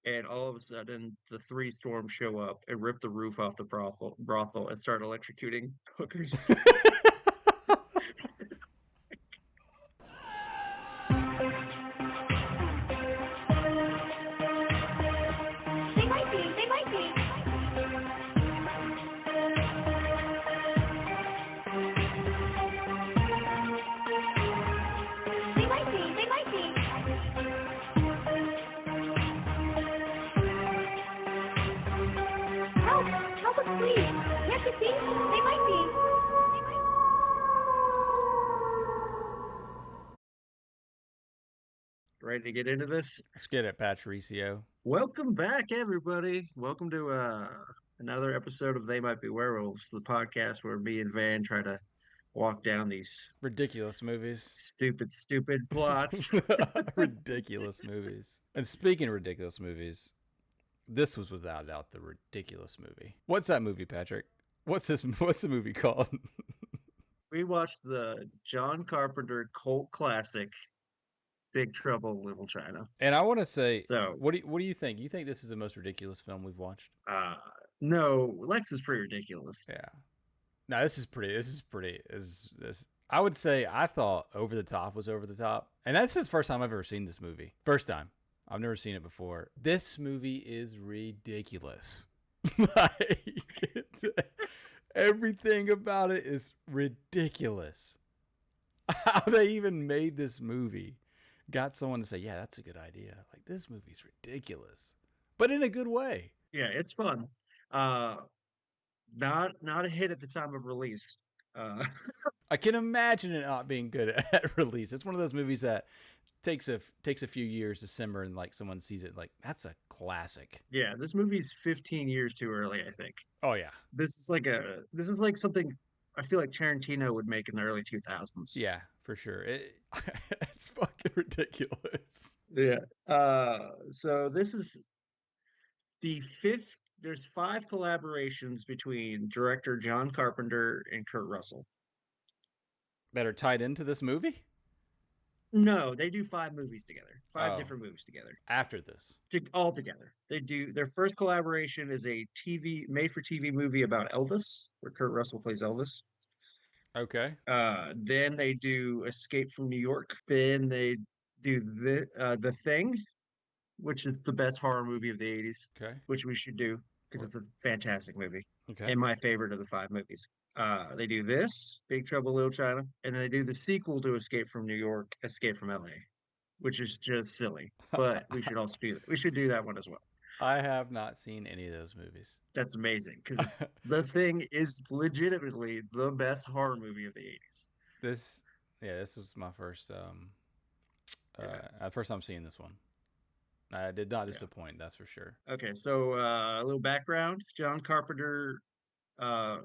and all of a sudden the three storms show up and rip the roof off the brothel and start electrocuting hookers. They might be. They might be. They might be. They might be. Help! Help us, please. Can't you see? They might be. They might be. Ready to get into this? Let's get it, Patricio. Welcome back, everybody. Welcome to another episode of They Might Be Werewolves, the podcast where me and Van try to walk down these Ridiculous movies. stupid plots. Ridiculous movies. And speaking of ridiculous movies, this was without a doubt the ridiculous movie. What's that movie, Patrick? What's the movie called? We watched the John Carpenter cult classic, Big Trouble in Little China. And I want to say, So- what do you think? You think this is the most ridiculous film we've watched? No, Lex is pretty ridiculous. Yeah. No, this is pretty. This. I would say I thought Over the Top was over the top, and that's the first time I've ever seen this movie. First time. I've never seen it before. This movie is ridiculous. Like, everything about it is ridiculous. How they even made this movie got someone to say, "Yeah, that's a good idea." Like, this movie's ridiculous, but in a good way. Yeah, it's fun. Not a hit at the time of release. I can imagine it not being good at release. It's one of those movies that takes a few years to simmer, and like someone sees it, like that's a classic. Yeah, this movie's 15 years too early, I think. Oh yeah, This is like something I feel like Tarantino would make in the early 2000s. yeah, for sure. It's fucking ridiculous. Yeah. So this is the fifth. There's 5 collaborations between director John Carpenter and Kurt Russell. That are tied into this movie No, they do 5 movies together. 5 Oh. different movies together. after this. All together. They do their first collaboration is a made for TV movie about Elvis, where Kurt Russell plays Elvis. Okay. Then they do Escape from New York. Then they do the Thing, which is the best horror movie of the 80s, Okay. which we should do because it's a fantastic movie Okay. and my favorite of the 5 movies. They do this, Big Trouble in Little China, and then they do the sequel to Escape from New York, Escape from LA, which is just silly. But we should also do that. We should do that one as well. I have not seen any of those movies. That's amazing because The Thing is legitimately the best horror movie of the 80s. This was my first first time seeing this one. I did not disappoint, that's for sure. Okay, so a little background. John Carpenter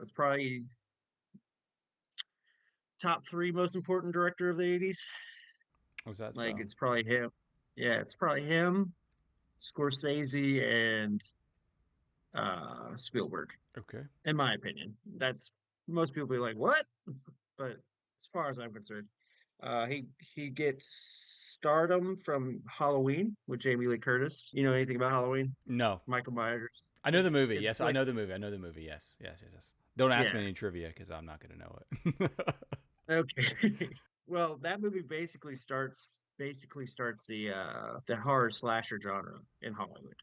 is probably top 3 most important director of the 80s. Was that Like so? it's probably him. Yeah, it's probably him, Scorsese, and Spielberg, Okay. in my opinion. That's most people be like, what? But as far as I'm concerned, he gets stardom from Halloween with Jamie Lee Curtis. You know anything about Halloween? No. Michael Myers. I know the movie. It's Yes, like- I know the movie. I know the movie. Yes. Don't ask me Yeah. any trivia because I'm not going to know it. Okay. Well, that movie basically starts the horror slasher genre in Hollywood.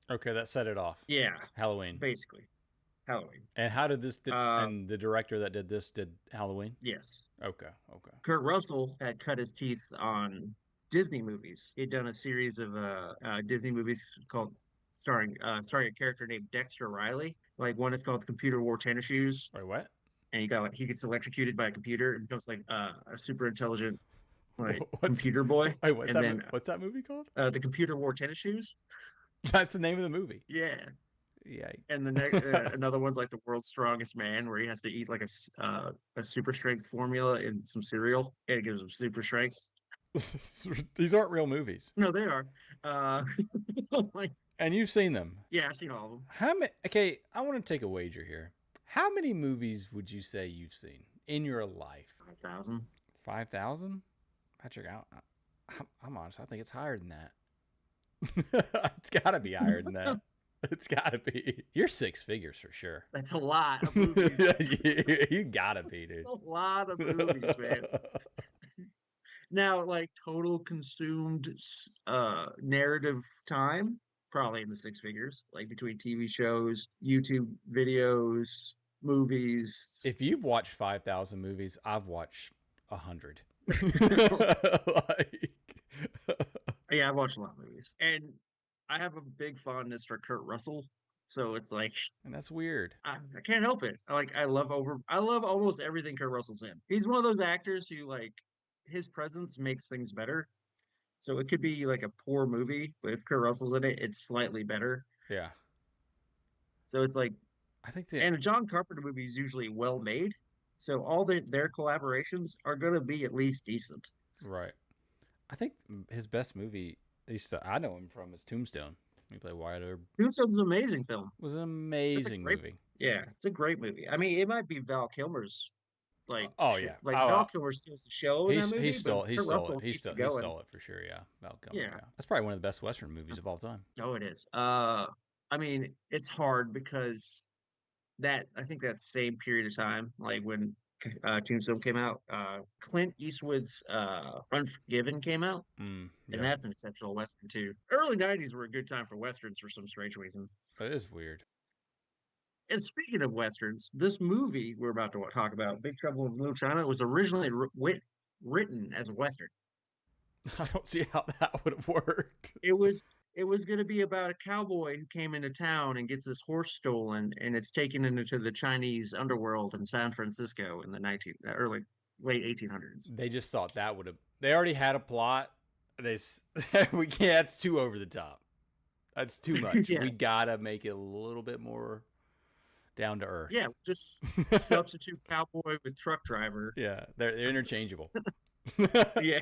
Okay, that set it off. Yeah, Halloween. basically. Halloween. And how did this? And the director that did this did Halloween. Yes. Okay. Kurt Russell had cut his teeth on Disney movies. He'd done a series of Disney movies called starring a character named Dexter Riley. Like one is called Computer Wore Tennis Shoes, Wait, what? and he gets electrocuted by a computer and becomes like a super intelligent like What's- computer boy. Wait, what's And that? then What's that movie called? the Computer Wore Tennis Shoes. That's the name of the movie. Yeah. Yeah. And the next another one's like the world's strongest man, where he has to eat like a super strength formula and some cereal, and it gives him super strength. These aren't real movies, No, they are. Like, and you've seen them. yeah, I've seen all of them. How many? Okay, I want to take a wager here. How many movies would you say you've seen in your life? 5,000. 5,000? Patrick, I'm honest. I think it's higher than that. It's got to be higher than that. It's got to be. You're six figures for sure. That's a lot of movies. You got to be, dude. That's a lot of movies, man. Now, like total consumed narrative time, probably in the six figures, like between TV shows, YouTube videos, movies. If you've watched 5,000 movies, I've watched 100. Yeah, I've watched a lot of movies, and I have a big fondness for Kurt Russell. So it's like, and that's weird. I can't help it. I love almost everything Kurt Russell's in. He's one of those actors who like his presence makes things better. So it could be like a poor movie, but if Kurt Russell's in it, it's slightly better. Yeah. So it's like, I think and a John Carpenter movie is usually well made. So all their collaborations are going to be at least decent. Right. I think his best movie, at least I know him from, is Tombstone. He played Wyatt Earp. Tombstone's an amazing film. It was an amazing movie. Yeah, it's a great movie. I mean, it might be Val Kilmer's like. Oh yeah, Val Kilmer steals the show in that movie. He stole it for sure. Yeah, Val Kilmer. Yeah, that's probably one of the best Western movies of all time. Oh, it is. I mean, it's hard because I think that same period of time, like when Tombstone came out, Clint Eastwood's Unforgiven came out, and that's an exceptional Western too. Early 90s were a good time for Westerns for some strange reason. That is weird. And speaking of Westerns, this movie we're about to talk about, Big Trouble in Little China, was originally written as a Western. I don't see how that would have worked. It was going to be about a cowboy who came into town and gets his horse stolen, and it's taken into the Chinese underworld in San Francisco in the late 1800s. They just thought that would have. They already had a plot. We can't. That's too over the top. That's too much. Yeah. We gotta make it a little bit more down to earth. Yeah, just substitute cowboy with truck driver. Yeah, they're interchangeable. Yeah.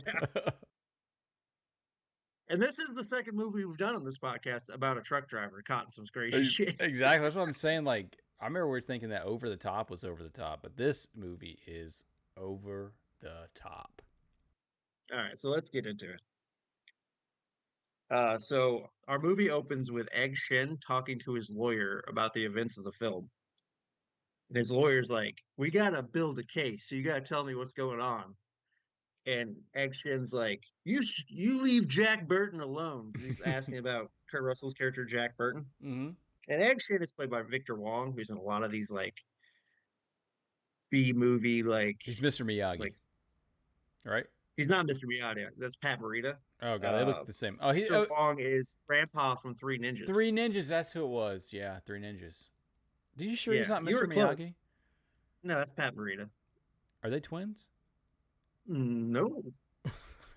And this is the second movie we've done on this podcast about a truck driver caught in some crazy shit. Exactly. That's what I'm saying. Like, I remember we were thinking that Over the Top was over the top, but this movie is over the top. All right, so let's get into it. So our movie opens with Egg Shen talking to his lawyer about the events of the film. And his lawyer's like, "We got to build a case, so you got to tell me what's going on." And Egg Shen's like, you leave Jack Burton alone. He's asking about Kurt Russell's character, Jack Burton. Mm-hmm. And Egg Shen is played by Victor Wong, who's in a lot of these like B-movie like. He's Mr. Miyagi, right? He's not Mr. Miyagi. That's Pat Morita. Oh god, they look the same. Oh, Victor Wong is Grandpa from Three Ninjas. Three Ninjas. That's who it was. Yeah, Three Ninjas. Are you sure he's not Mr. Miyagi? No, that's Pat Morita. Are they twins? No.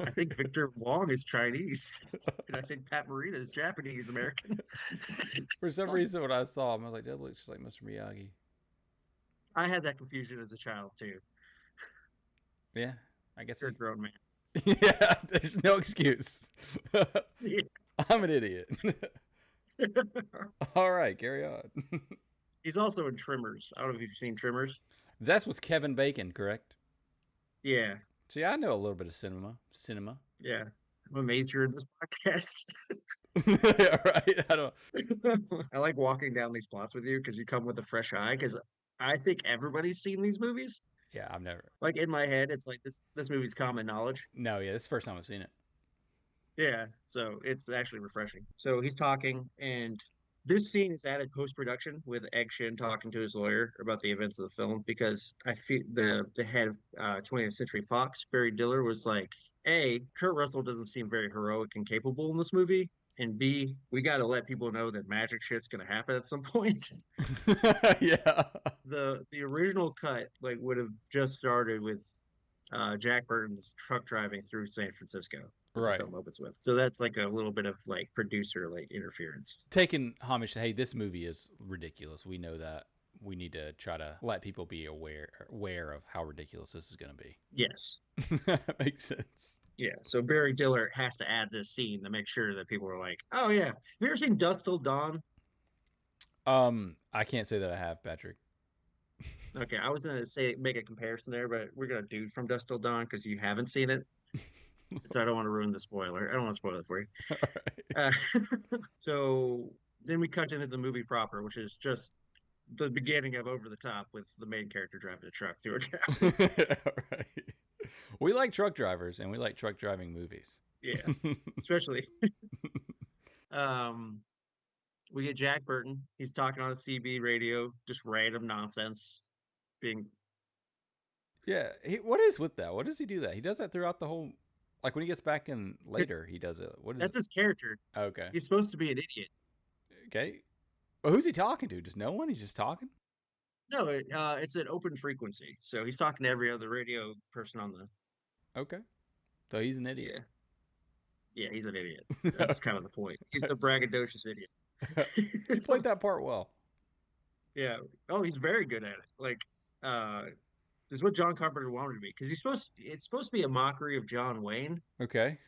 I think Victor Wong is Chinese, and I think Pat Morita is Japanese American. For some reason, when I saw him, I was like, that looks just like Mr. Miyagi. I had that confusion as a child, too. Yeah, I guess you're a grown man. Yeah, there's no excuse. Yeah. I'm an idiot. All right, carry on. He's also in Tremors. I don't know if you've seen Tremors. That's with Kevin Bacon, correct? Yeah. See, I know a little bit of cinema. Yeah. I'm amazed you're in this podcast. Yeah, right. I like walking down these plots with you because you come with a fresh eye, because I think everybody's seen these movies. Yeah, I've never. Like, in my head, it's like this movie's common knowledge. No, yeah, this is the first time I've seen it. Yeah, so it's actually refreshing. So he's talking, and this scene is added post-production with Egg Shen talking to his lawyer about the events of the film, because I feel the head of 20th Century Fox, Barry Diller, was like, A, Kurt Russell doesn't seem very heroic and capable in this movie, and B, we got to let people know that magic shit's going to happen at some point. Yeah. The original cut would have just started with Jack Burton's truck driving through San Francisco. Right. The film opens with. So that's like a little bit of producer interference. Taking homage to, hey, this movie is ridiculous. We know that. We need to try to let people be aware of how ridiculous this is going to be. Yes. That makes sense. Yeah. So Barry Diller has to add this scene to make sure that people are like, oh yeah. Have you ever seen Dusk Till Dawn? I can't say that I have, Patrick. Okay, I was gonna make a comparison there, but we're gonna do From Dusk Till Dawn because you haven't seen it. So I don't want to ruin the spoiler. I don't want to spoil it for you. All right. So then we cut into the movie proper, which is just the beginning of Over the Top with the main character driving a truck through a town. All right. We like truck drivers and we like truck driving movies. Yeah, especially. Um, we get Jack Burton. He's talking on the CB radio, just random nonsense. Being Yeah. What is with that? What does he do that? He does that throughout the whole. Like when he gets back in later, he does it. What is that's it? his character. Okay. He's supposed to be an idiot. Okay. Well, who's he talking to? Just no one? He's just talking? No, it's an open frequency. So he's talking to every other radio person on the. Okay. So he's an idiot. Yeah, he's an idiot. That's kind of the point. He's a braggadocious idiot. He played that part well. Yeah. Oh, he's very good at it. Like, this is what John Carpenter wanted to be because it's supposed to be a mockery of John Wayne, Okay.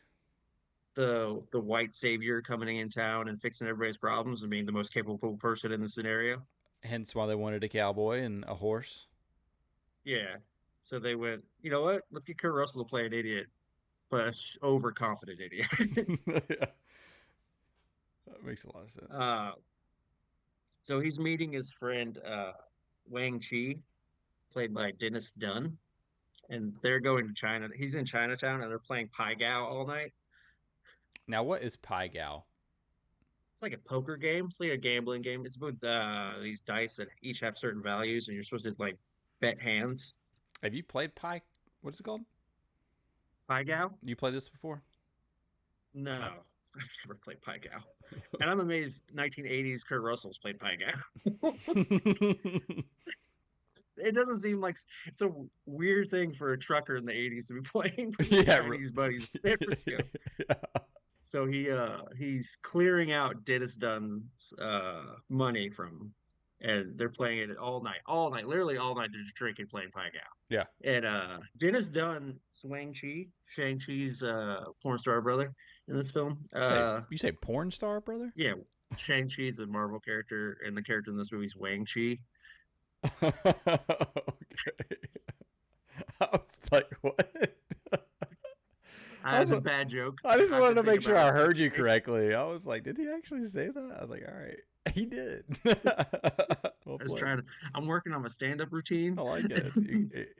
the white savior coming in town and fixing everybody's problems and being the most capable person in the scenario. Hence why they wanted a cowboy and a horse. Yeah. So they went, you know what? Let's get Kurt Russell to play an idiot, but an overconfident idiot. Yeah. That makes a lot of sense. So he's meeting his friend Wang Chi, played by Dennis Dunn, and they're going to China. He's in Chinatown, and they're playing Pai Gow all night. Now, what is Pai Gow? It's like a poker game. It's like a gambling game. It's with these dice that each have certain values, and you're supposed to like bet hands. Have you played Pai? What's it called? Pai Gow? You played this before? No, I've never played Pai Gow. And I'm amazed 1980s Kurt Russell's played Pai Gow. It doesn't seem like it's a weird thing for a trucker in the 80s to be playing for his Chinese buddies in San Francisco. Yeah. So he's clearing out Dennis Dunn's money from, and they're playing it all night, literally all night. They're just drinking, playing Pai Gow. Yeah. And Dennis Dunn, Shang-Chi's porn star brother in this film. You say porn star, brother? Yeah, Shang-Chi's a Marvel character, and the character in this movie is Wang Chi. Okay. I was like, what? That's a bad joke. I just wanted to make sure I heard you it. correctly. I was like, did he actually say that? I was like, all right. He did. Well, I'm working on a stand-up routine. I like it.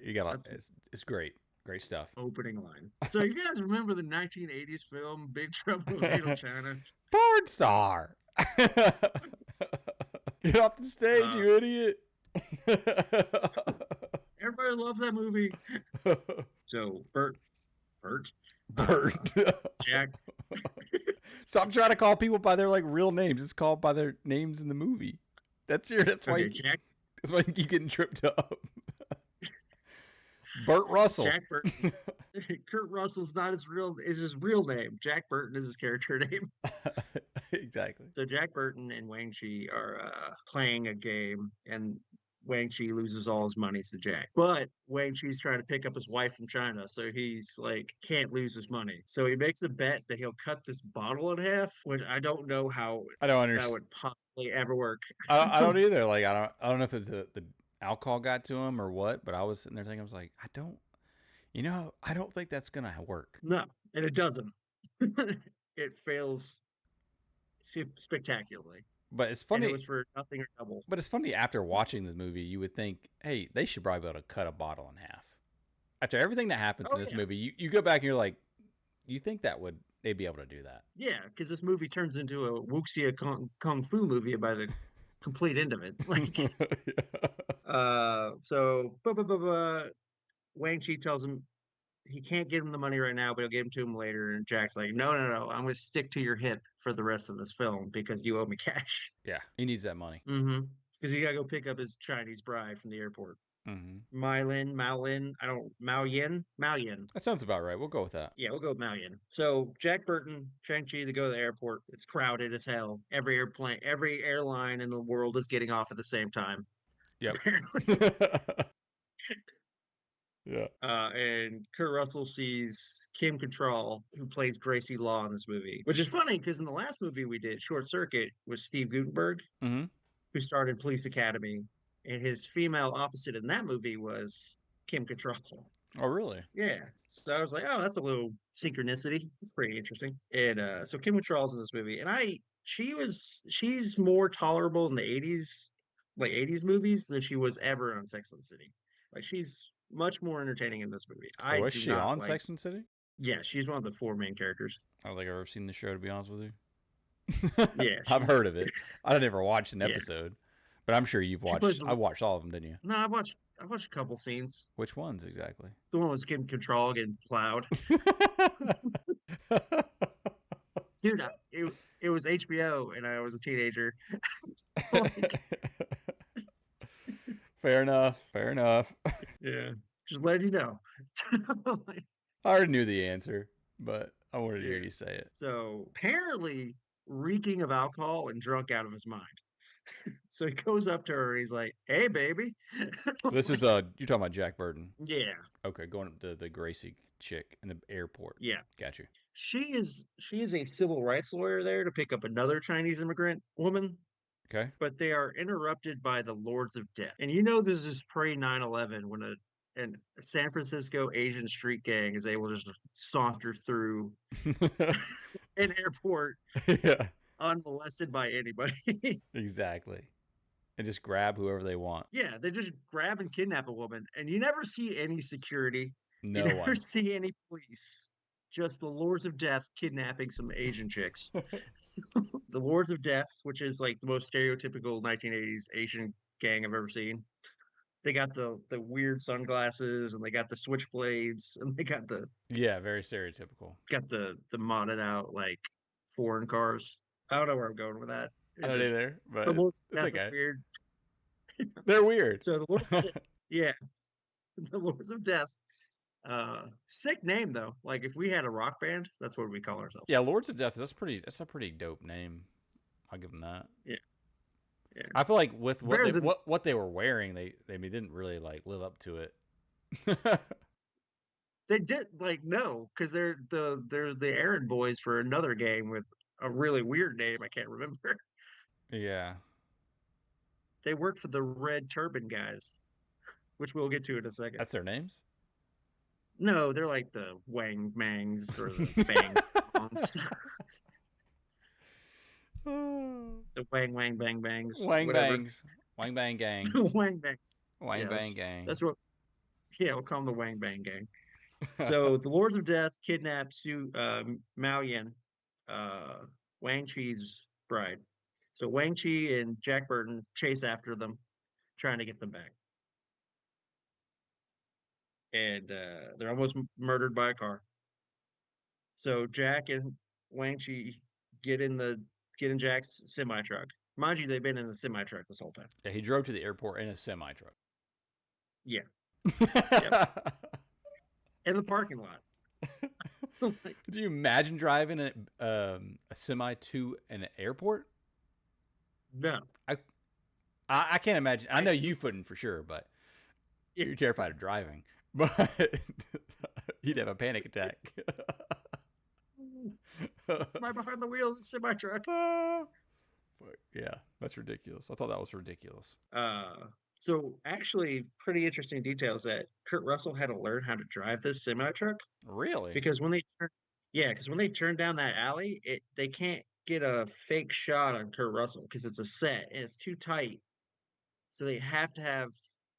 You got it's great. Great stuff. Opening line. So you guys remember the 1980s film Big Trouble in Little China? Porn star. Get off the stage, you idiot. Everybody loves that movie. So Bert, Jack. Stop trying to call people by their like real names. It's called by their names in the movie. That's why Jack. That's why you keep getting tripped up. Burt Russell. Jack Burton. Kurt Russell's not his real name. Jack Burton is his character name. Exactly. So Jack Burton and Wang Chi are playing a game, and Wang Chi loses all his money to Jack. But Wang Chi's trying to pick up his wife from China, so he's like can't lose his money. So he makes a bet that he'll cut this bottle in half, which I don't know how I don't understand. That would possibly ever work. I don't either. Like I don't know if it's the alcohol got to him or what, but I was sitting there thinking, I was like, I don't think that's gonna work. No, and it doesn't. It fails spectacularly. But it's funny. And it was for nothing or double. But it's funny, after watching this movie, you would think, hey, they should probably be able to cut a bottle in half. After everything that happens in this movie, you go back and you're like, you think they'd be able to do that? Yeah, because this movie turns into a wuxia kung fu movie by the complete end of it. Like, so Wang Chi tells him he can't give him the money right now, but he'll give him to him later. And Jack's like, no, I'm going to stick to your hip for the rest of this film because you owe me cash. Yeah, he needs that money. Mm-hmm. Because he got to go pick up his Chinese bride from the airport. Mm-hmm. Mao Yin. That sounds about right. We'll go with that. Yeah, we'll go with Mao Yin. So Jack Burton, Shang-Chi, they go to the airport. It's crowded as hell. Every airline in the world is getting off at the same time. Yep. Yeah. And Kurt Russell sees Kim Cattrall, who plays Gracie Law in this movie, which is funny because in the last movie we did, Short Circuit, was Steve Guttenberg, who started Police Academy, and his female opposite in that movie was Kim Cattrall. Oh, really? Yeah. So I was like, oh, that's a little synchronicity. It's pretty interesting. And so Kim Cattrall's in this movie, and she's more tolerable in the '80s, like '80s movies than she was ever on Sex and the City. Like she's much more entertaining in this movie. Oh, I was do she not on like. Sex and the City? Yeah, she's one of the four main characters. I don't think I've ever seen the show, to be honest with you. Yeah, I've heard of it. I don't ever watch an yeah. episode, but I'm sure you've She plays watched. the. I watched all of them, didn't you? No, I've watched a couple scenes. Which ones exactly? The one with Kim Cattrall getting plowed. Dude, it was HBO, and I was a teenager. Like, Fair enough. Fair enough. yeah, just letting you know. Like, I already knew the answer, but I wanted to hear yeah. you say it. So apparently, reeking of alcohol and drunk out of his mind. So he goes up to her and he's like, "Hey, baby." This is you're talking about Jack Burton. Yeah, Okay, going up to the Gracie chick in the airport. yeah. Got you. She is a civil rights lawyer there to pick up another Chinese immigrant woman, Okay. but they are interrupted by the Lords of Death. And you know this is pre 9/11 when a San Francisco Asian street gang is able to just saunter through an airport Yeah. unmolested by anybody. Exactly. And just grab whoever they want. Yeah, they just grab and kidnap a woman, and you never see any security. No You never one. see any police. Just the Lords of Death kidnapping some Asian chicks. The Lords of Death, which is like the most stereotypical 1980s Asian gang I've ever seen. They got the weird sunglasses, and they got the switchblades, and they got Yeah, very stereotypical. the modded out like foreign cars. I don't know where I'm going with that. I It don't just either, but the Lords of it's Death okay. are weird. They're weird. So the Lords of Death, yeah, the Lords of Death. Sick name though. Like if we had a rock band, that's what we call ourselves. Yeah, Lords of Death. That's a pretty dope name. I'll give them that. Yeah. Yeah. I feel like with It's better than- what they were wearing, they didn't really like live up to it. They did like no, because they're the errand boys for another gang with a really weird name I can't remember. Yeah. They work for the Red Turban guys, which we'll get to in a second. That's their names? No, they're like the Wang Mangs or the Bang Bongs. The Wang Wang Bang Bangs. Wang whatever. Bangs. Wang Bang Gang. Wang Bangs. Wang Bang Yes. Gang. That's what. Yeah, we'll call them the Wang Bang Gang. So the Lords of Death kidnap Mao Yin, Wang Chi's bride. So Wang Chi and Jack Burton chase after them, trying to get them back. And they're almost murdered by a car. So Jack and Wang Chi get in Jack's semi truck. Mind you, they've been in the semi truck this whole time. Yeah, he drove to the airport in a semi truck. Yeah, Yep. in the parking lot. Like, Could you imagine driving a semi to an airport? no. I can't imagine. I know you couldn't for sure, but Yeah. you're terrified of driving. But you'd have a panic attack. Somebody behind the wheel of the semi truck. Yeah, that's ridiculous. I thought that was ridiculous. So actually, pretty interesting details that Kurt Russell had to learn how to drive this semi truck Really? because when they turn down that alley, they can't get a fake shot on Kurt Russell because it's a set and it's too tight. So they have to have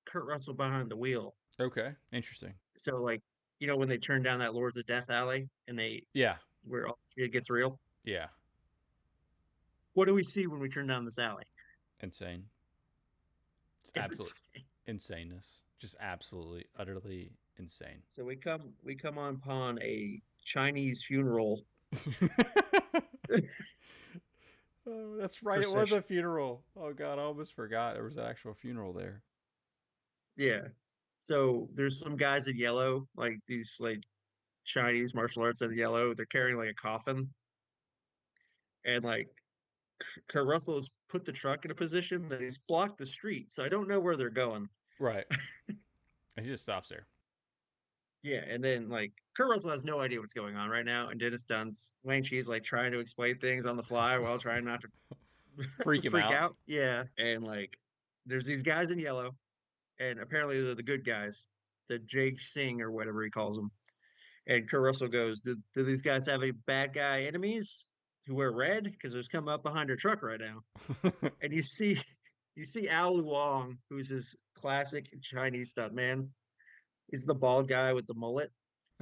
Kurt Russell behind the wheel. Okay, interesting. So like, when they turn down that Lords of Death alley and Yeah, where all the shit gets real, yeah, what do we see when we turn down this alley? insane. It's absolute insaneness. Just absolutely, utterly insane. So we come upon a Chinese funeral. Oh, that's right. It was Procession. a funeral. Oh God, I almost forgot there was an actual funeral there. Yeah. So there's some guys in yellow, like these like Chinese martial arts in yellow. They're carrying like a coffin, and like Kurt Russell has put the truck in a position that he's blocked the street. So I don't know where they're going. Right. And he just stops there. Yeah, and then like Kurt Russell has no idea what's going on right now, and Dennis Dunn's Wang Chi's like trying to explain things on the fly while trying not to Freak him out. Yeah, and like there's these guys in yellow, and apparently they're the good guys, the Jake Singh or whatever he calls them. And Kurt Russell goes, do these guys have any bad guy enemies who wear red? Because there's come up behind their truck right now. And you see Al Luong, who's his classic Chinese stuntman. He's the bald guy with the mullet.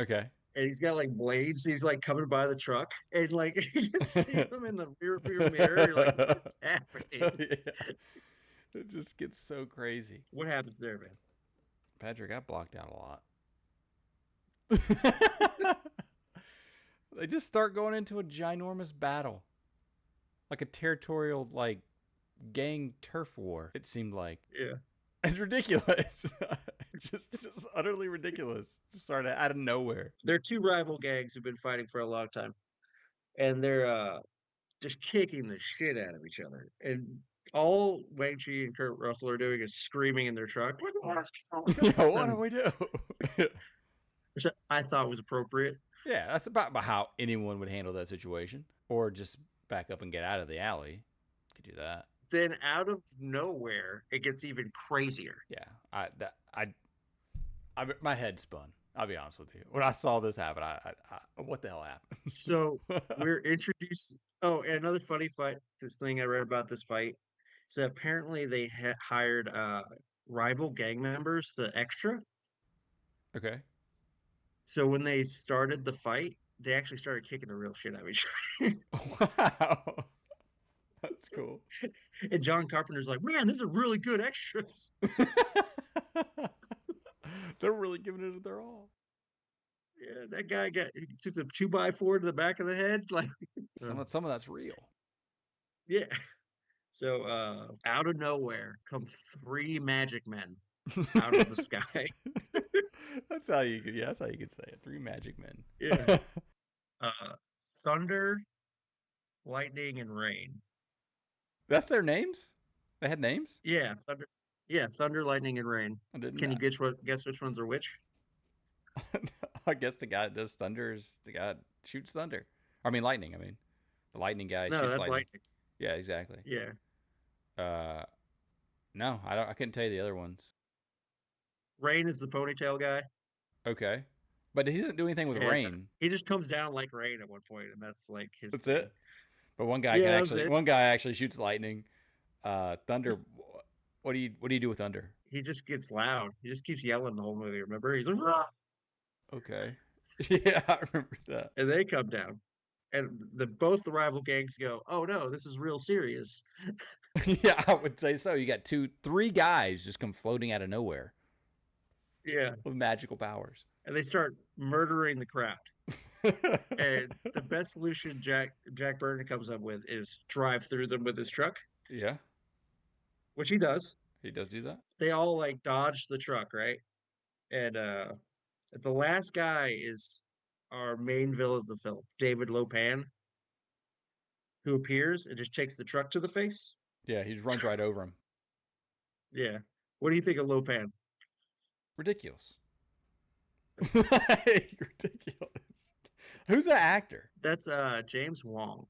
Okay. And he's got like blades. He's like coming by the truck. And like you just see him in the rear view mirror. You're like, what's happening? Yeah. It just gets so crazy. What happens there, man? Patrick, I blocked out a lot. They just start going into a ginormous battle. Like a territorial, like, gang turf war, it seemed like. Yeah. It's ridiculous. just utterly ridiculous. Just started out of nowhere. They're two rival gangs who've been fighting for a long time. And they're just kicking the shit out of each other. And all Wang Chi and Kurt Russell are doing is screaming in their truck. Yeah, what do we do? Which I thought was appropriate. Yeah, that's about how anyone would handle that situation. Or just back up and get out of the alley. Could do that. Then out of nowhere, it gets even crazier. Yeah, my head spun. I'll be honest with you. When I saw this happen, I what the hell happened? So we're introduced. Oh, and another funny fight. This thing I read about this fight. So apparently they hired rival gang members, the extra. Okay. So when they started the fight, they actually started kicking the real shit out of each other. Wow. That's cool. And John Carpenter's like, man, these are really good extras. They're really giving it their all. Yeah, that guy took the 2x4 to the back of the head. Like Some of that's real. Yeah. So out of nowhere come 3 magic men out of the sky. That's how you could say it. 3 magic men. Yeah. Thunder, lightning, and rain. That's their names? They had names? Yeah, thunder. Yeah, thunder, lightning, and rain. Can you guess which ones are which? I guess the guy that does thunder is the guy that shoots thunder. I mean lightning. I mean, the lightning guy No, shoots that's lightning. lightning. Yeah, exactly. Yeah. No, I couldn't tell you the other ones. Rain is the ponytail guy. Okay, but he doesn't do anything with And rain. he just comes down like rain at one point, and that's like his. That's thing. it. But one guy actually shoots lightning. Thunder. What do you do with thunder? He just gets loud. He just keeps yelling the whole movie. Remember? He's like, "Rah!" Okay. Yeah, I remember that. And they come down, and both the rival gangs go, "Oh no, this is real serious." Yeah, I would say so. You got 3 guys just come floating out of nowhere. Yeah, with magical powers, and they start murdering the crowd. And the best solution Jack Burton comes up with is drive through them with his truck. Yeah, which he does. He does do that. They all like dodge the truck, right? And the last guy is our main villain of the film, David Lopan, who appears and just takes the truck to the face. Yeah, he just runs right over him. Yeah. What do you think of Lopan? Ridiculous. Ridiculous. Who's the actor? That's James Wong,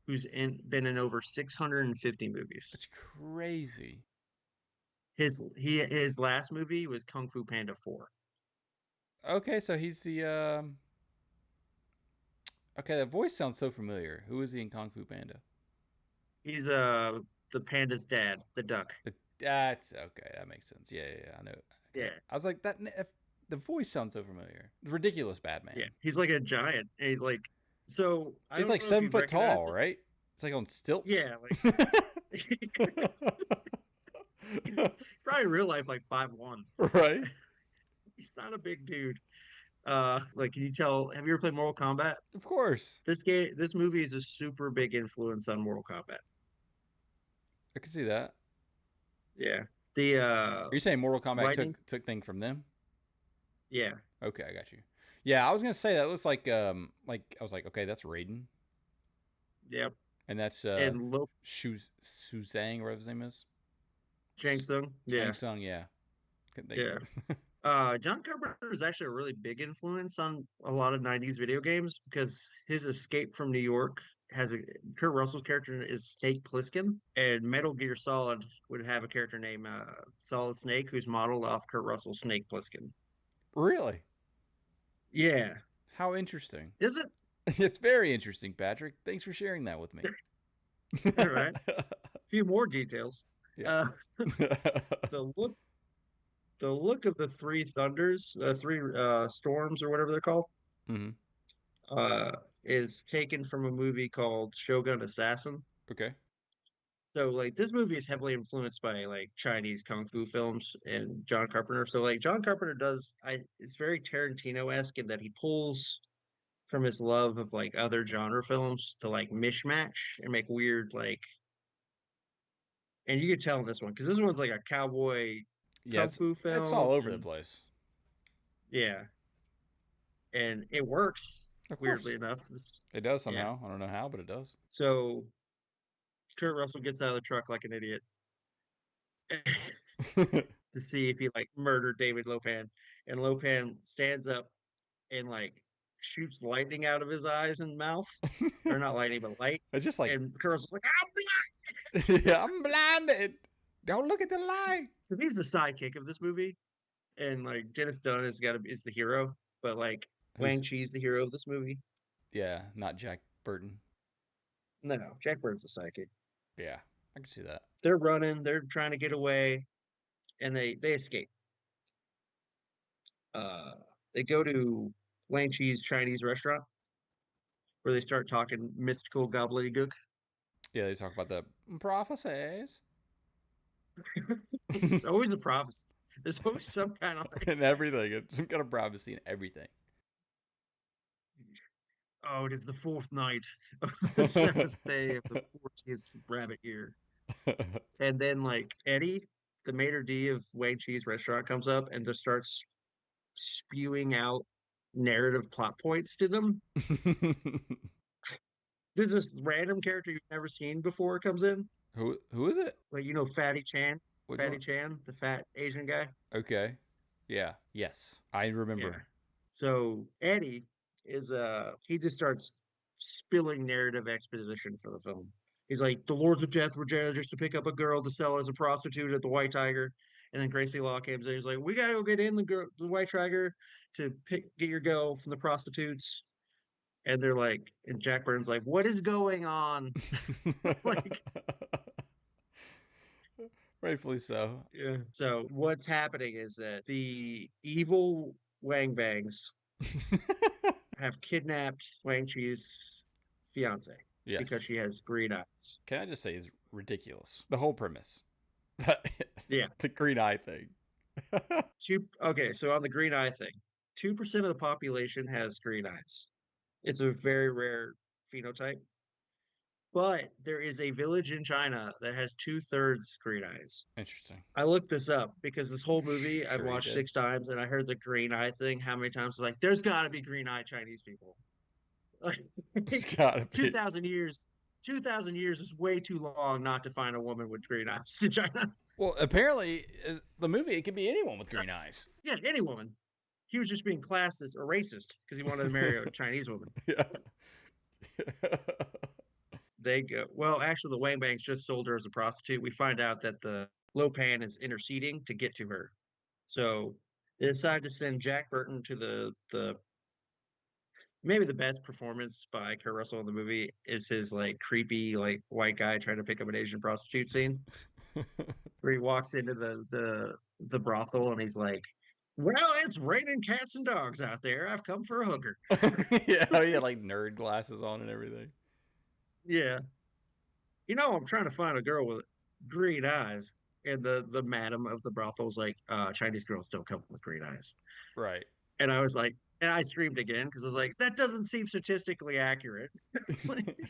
who's been in over 650 movies. That's crazy. His last movie was Kung Fu Panda 4. Okay, so he's the Okay, that voice sounds so familiar. Who is he in Kung Fu Panda? He's the panda's dad, the duck. That's okay. That makes sense. Yeah, I know. Yeah. I was like, the voice sounds so familiar. Ridiculous Batman. Yeah, he's like a giant. And he's like, so he's like 7 foot tall, right? It's like on stilts. Yeah, like he's probably in real life like 5'1". Right. He's not a big dude. Like, can you tell? Have you ever played Mortal Kombat? Of course. This movie is a super big influence on Mortal Kombat. I can see that. Yeah. Are you saying Mortal Kombat lightning? took things from them? Yeah. Okay, I got you. Yeah, I was gonna say that looks like I was like, okay, that's Raiden. Yep. And that's and Suzang, whatever his name is. Shang Tsung. Yeah. Shang Tsung, yeah. Yeah. John Carpenter is actually a really big influence on a lot of 90s video games because his Escape from New York has a Kurt Russell's character is Snake Plissken, and Metal Gear Solid would have a character named Solid Snake, who's modeled off Kurt Russell's Snake Plissken. Really? Yeah, How interesting. is it? It's very interesting, Patrick. Thanks for sharing that with me. All right. A few more details. Yeah. The look of the three thunders, three storms or whatever they're called, hmm is taken from a movie called Shogun Assassin. Okay. So like this movie is heavily influenced by like Chinese kung fu films and John Carpenter. So like John Carpenter it's very Tarantino-esque in that he pulls from his love of like other genre films to like mishmash and make weird like, and you can tell in this one because this one's like a cowboy Yeah, kung fu film. it's all over the and- place. Yeah, and it works Of course. weirdly enough. It does somehow. I don't know how, but it does. So Kurt Russell gets out of the truck like an idiot to see if he like murdered David Lopan, and Lopan stands up and like shoots lightning out of his eyes and mouth, or not lightning but light. It's just like, And Kurt Russell's like, I'm blind. yeah, I'm blinded. Don't look at the light. He's the sidekick of this movie, and like Dennis Dunn is the hero, but like Wang Chi's the hero of this movie. Yeah, not Jack Burton. No, Jack Burton's the sidekick. Yeah, I can see that. They're running, they're trying to get away, and they escape. They go to Wang Chi's Chinese restaurant where they start talking mystical gobbledygook. Yeah, they talk about the prophecies It's always a prophecy. There's always some kind of like, and everything. Some kind of prophecy and everything. oh, it is the fourth night of the seventh day of the 14th rabbit year. And then like Eddie, the maitre d' of Wang Chi's restaurant, comes up and just starts spewing out narrative plot points to them. There's this random character you've never seen before comes in. Who is it? Like, you know, Fatty Chan? Which Fatty one? Chan, the fat Asian guy. Okay. Yeah. Yes. I remember. Yeah. So Eddie is he just starts spilling narrative exposition for the film. He's like, the Lords of Death were just to pick up a girl to sell as a prostitute at the White Tiger. And then Gracie Law comes in. He's like, we gotta go get in the White Tiger to get your girl from the prostitutes. And they're like, and Jack Burton's like, what is going on? Like, rightfully so. yeah. So what's happening is that the evil Wang Bangs have kidnapped Wang Chi's fiance Yes. because she has green eyes. Can I just say is ridiculous. The whole premise. Yeah. The green eye thing. Okay, so on the green eye thing, 2% of the population has green eyes. It's a very rare phenotype. But there is a village in China that has 2/3 green eyes. Interesting. I looked this up because this whole movie I've Sure you watched did. 6 times, and I heard the green eye thing. How many times? I was like, there's got to be green eye Chinese people. It's gotta be. 2,000 years. 2,000 years is way too long not to find a woman with green eyes in China. Well, apparently, the movie, it could be anyone with green eyes. Yeah, any woman. He was just being classist or racist because he wanted to marry a Chinese woman. Yeah. They go, well, actually, the Wang Bangs just sold her as a prostitute. We find out that the Lopan is interceding to get to her. So they decide to send Jack Burton to the maybe the best performance by Kurt Russell in the movie is his like creepy like white guy trying to pick up an Asian prostitute scene where he walks into the brothel and he's like, well, it's raining cats and dogs out there. I've come for a hooker. Yeah, oh, yeah, like nerd glasses on and everything. Yeah. You know, I'm trying to find a girl with green eyes. And the madam of the brothel's like, Chinese girls don't come with green eyes. Right. And I was like, and I screamed again because I was like, that doesn't seem statistically accurate.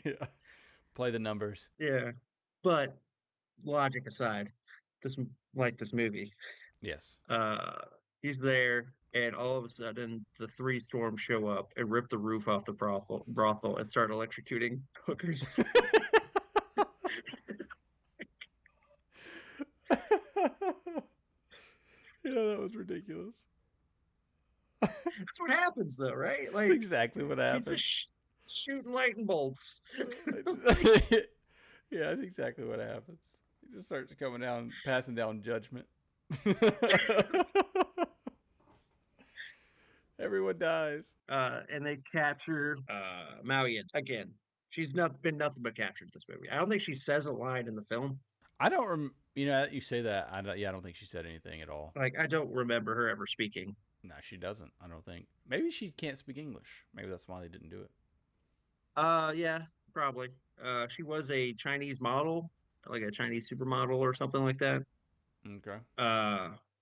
Yeah. Play the numbers. Yeah. But logic aside, this movie, Yes. he's there, and all of a sudden the 3 storms show up and rip the roof off the brothel and start electrocuting hookers. Yeah, that was ridiculous. That's what happens, though, right? Like, That's exactly what he's a happened. shooting lightning bolts. Yeah, that's exactly what happens. He just starts coming down, passing down judgment. Everyone dies. And they capture Maoyan again. She's been nothing but captured this movie. I don't think she says a line in the film. I don't you know, you say that. I don't think she said anything at all. Like, I don't remember her ever speaking. No, she doesn't. I don't think. Maybe she can't speak English. Maybe that's why they didn't do it. Yeah, probably. She was a Chinese model, like a Chinese supermodel or something like that. Okay.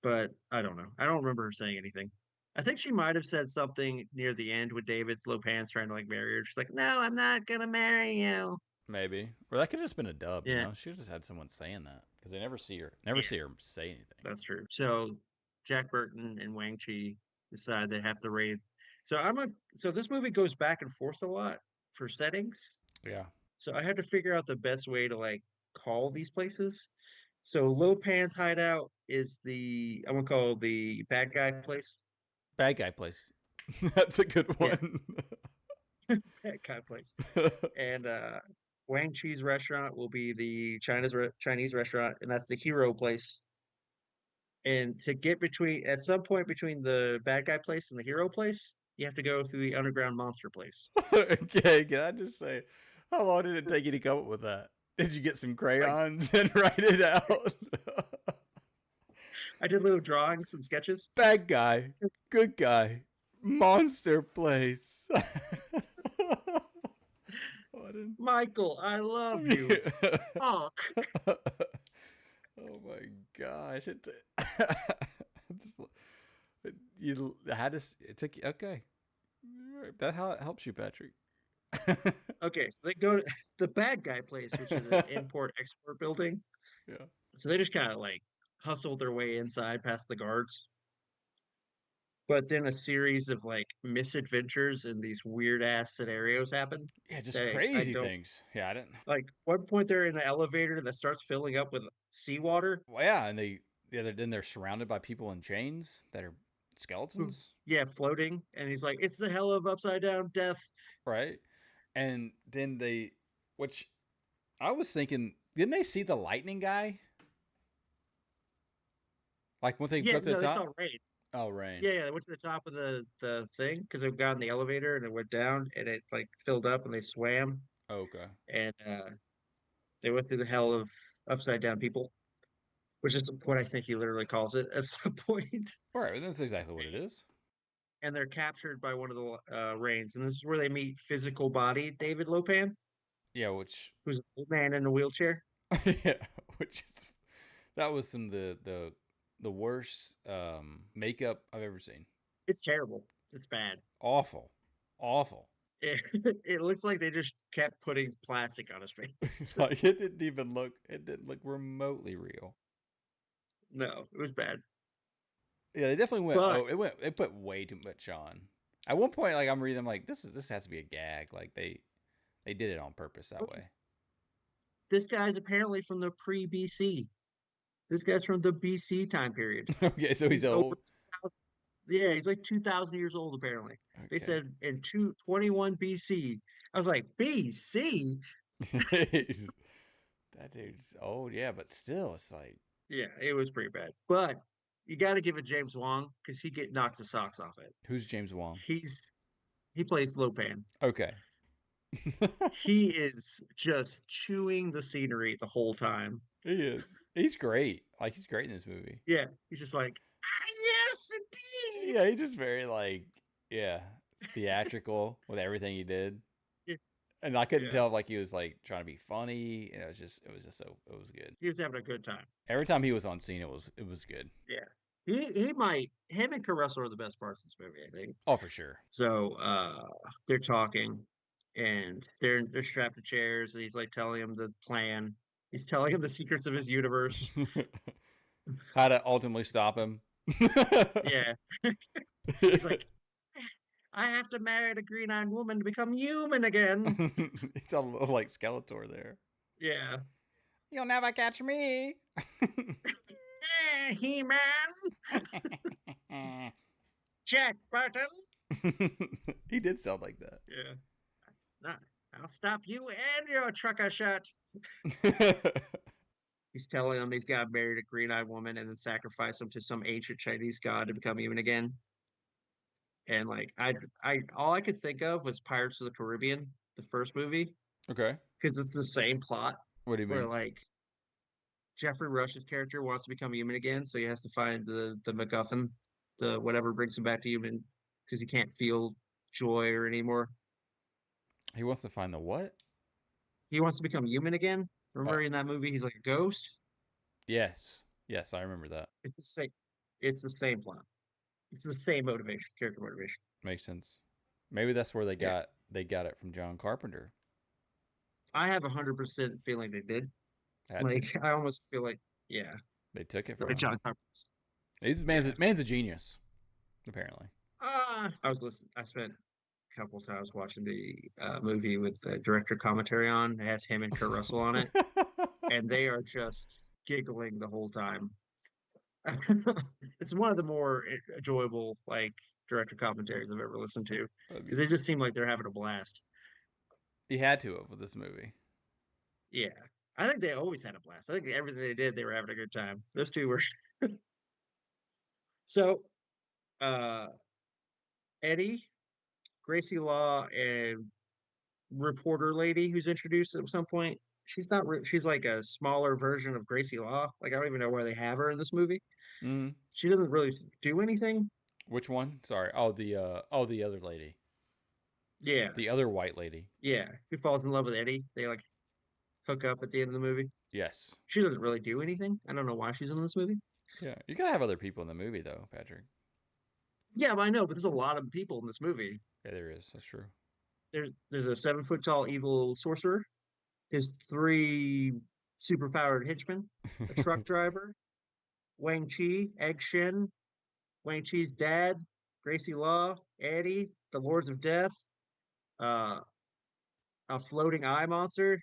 But I don't know. I don't remember her saying anything. I think she might have said something near the end with David Lopan's trying to like marry her. She's like, "No, I'm not gonna marry you." Maybe. Or that could have just been a dub. Yeah. You know? She just had someone saying that because they never see her say anything. That's true. So Jack Burton and Wang Chi decide they have to raid. So this movie goes back and forth a lot for settings. Yeah. So I had to figure out the best way to like call these places. So Lopan's hideout is I'm gonna call it the bad guy place. Bad guy place. That's a good Yeah. one. Bad guy place. And Wang Chi's restaurant will be the Chinese restaurant, and that's the hero place. And to get at some point between the bad guy place and the hero place, you have to go through the underground monster place. Okay, can I just say, how long did it take you to come up with that? Did you get some crayons and write it out? I did little drawings and sketches. Bad guy, good guy, monster place. Michael, I love you. Fuck. Oh my gosh! You had to. It took you. Okay, that how it helps you, Patrick. Okay, so they go to the bad guy place, which is an import-export building. Yeah. So they just kind of like hustle their way inside past the guards. But then a series of like misadventures and these weird ass scenarios happen. Yeah, just crazy things. Yeah, I didn't. Like one point they're in an elevator that starts filling up with seawater. Well, yeah, and they're surrounded by people in chains that are skeletons. Yeah, floating, and he's like, "It's the hell of upside down death." Right, and then which I was thinking, didn't they see the lightning guy? Like when they go to the top. They saw Rain. Oh, Rain. Yeah, they went to the top of the thing because they got in the elevator and it went down and it like filled up and they swam. Okay. And they went through the hell of upside down people, which is what I think he literally calls it at some point. All right, that's exactly what it is. And they're captured by one of the Rains, and this is where they meet physical body David Lopan. Yeah, who's an old man in a wheelchair. Yeah, that was some of the worst makeup I've ever seen. It's terrible. It's bad. Awful. It looks like they just kept putting plastic on his face. Like it didn't look remotely real. No, it was bad. Yeah, they definitely went. They put way too much on. At one point, like I'm reading, I'm like, this has to be a gag. Like they did it on purpose that way. This guy's apparently from the pre-BC. This guy's from the BC time period. Okay, so he's old. Yeah, he's like 2,000 years old, apparently. Okay. They said in 21 BC. I was like, BC? That dude's old, yeah, but still, it's like... Yeah, it was pretty bad. But you got to give it James Wong because he knocks the socks off it. Who's James Wong? He plays Lopan. Okay. He is just chewing the scenery the whole time. He is. He's great. Like, he's great in this movie. Yeah. He's just like, yes, indeed. Yeah, he's just very, like, theatrical with everything he did. Yeah. And I couldn't tell if, like, he was, like, trying to be funny. And it was good. He was having a good time. Every time he was on scene, it was good. Yeah. Him and Kurt Russell are the best parts of this movie, I think. Oh, for sure. So, they're talking. And they're strapped to chairs, and he's like telling him the plan. He's telling him the secrets of his universe. How to ultimately stop him. Yeah. He's like, I have to marry the green-eyed woman to become human again. It's a little like Skeletor there. Yeah. You'll never catch me. He-Man. Jack Burton. He did sound like that. Yeah. Not, I'll stop you and your trucker shot. He's telling him he's got married a green-eyed woman and then sacrifice him to some ancient Chinese god to become human again. And like all I could think of was Pirates of the Caribbean, the first movie, Okay. because it's the same plot What do you where mean? like Jeffrey Rush's character wants to become human again, so he has to find the MacGuffin, the whatever brings him back to human, because he can't feel joy or anymore. He wants to find the what? He wants to become human again. Remember Oh, in that movie, he's like a ghost. yes. Yes, I remember that. It's the same. It's the same plot. It's the same motivation, character motivation. Makes sense. Maybe that's where Yeah, they got it from John Carpenter. I have 100% feeling they did. Had to. Like I almost feel like, yeah, They took it like from him. John Carpenter. He's Yeah. man's a genius, apparently. I was listening. I spent a couple times watching the movie with the director commentary on. It has him and Kurt Russell on it, and they are just giggling the whole time. It's one of the more enjoyable like director commentaries I've ever listened to because they just seem like they're having a blast. He had to have with this movie. Yeah, I think they always had a blast. I think everything they did, they were having a good time. Those two were so. Uh, Eddie, Gracie Law, and reporter lady who's introduced at some point. She's not. She's like a smaller version of Gracie Law. Like I don't even know where they have her in this movie. Mm. She doesn't really do anything. Which one? Sorry. The other lady. Yeah, The other white lady. yeah. Who falls in love with Eddie? They like hook up at the end of the movie. Yes. She doesn't really do anything. I don't know why she's in this movie. Yeah. You gotta have other people in the movie though, Patrick. Yeah, I know, but there's a lot of people in this movie. Yeah, there is. That's true. There's a 7 foot tall evil sorcerer. His three superpowered henchmen, a truck driver, Wang Chi, Egg Shen, Wang Chi's dad, Gracie Law, Eddie, the Lords of Death, uh, a floating eye monster.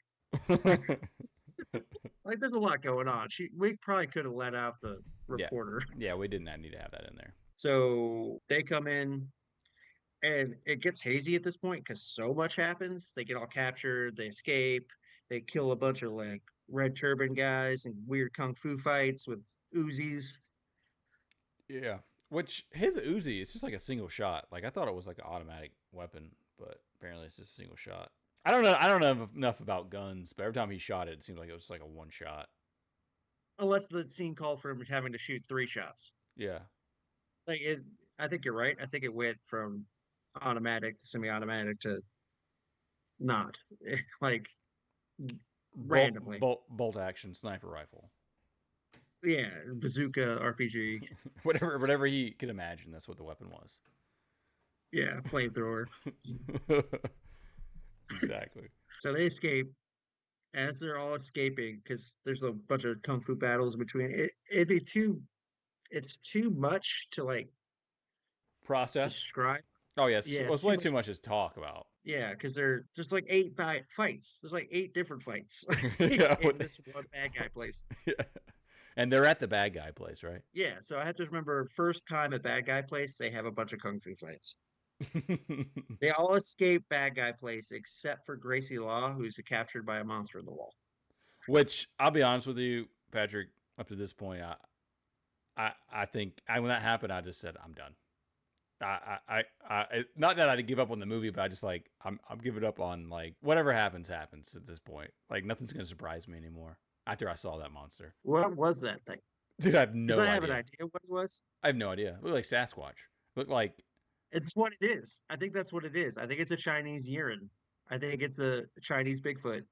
Like, there's a lot going on. We probably could have let out the Yeah. reporter. Yeah, we did not need to have that in there. So they come in, and it gets hazy at this point because so much happens. They get all captured, they escape, they kill a bunch of like red turban guys and weird kung fu fights with Uzis. Yeah. Which his Uzi is just like a single shot. Like I thought it was like an automatic weapon, but apparently it's just a single shot. I don't know. I don't know enough about guns, but every time he shot it, it seemed like it was like a one shot. Unless the scene called for him having to shoot 3 shots. Yeah. Like it, I think you're right. I think it went from automatic to semi-automatic to not like randomly. Bolt action sniper rifle. Yeah, bazooka RPG. Whatever he could imagine, that's what the weapon was. Yeah, flamethrower. Exactly. So they escape. As they're all escaping, because there's a bunch of kung fu battles in between. It'd be too. It's too much to like Process. describe. Oh yes, Yeah, well, it's it's too way much. too much to talk about. Yeah, because there's like fights. There's like 8 different fights Yeah, in this one bad guy place. yeah. And they're at the bad guy place, right? Yeah, so I have to remember first time at bad guy place they have a bunch of kung fu fights. They all escape bad guy place except for Gracie Law, who's captured by a monster in the wall. Which I'll be honest with you, Patrick. Up to this point, I think when that happened, I just said I'm done. Not that I'd give up on the movie, but I just like I'm giving up on like whatever happens at this point. Like nothing's gonna surprise me anymore after I saw that monster. What was that thing? Dude, I have Because no I have an idea. idea what it was. I have no idea. It looked like Sasquatch. It looked like It's what it is. I think that's what it is. I think it's a Chinese urine. I think it's a Chinese Bigfoot.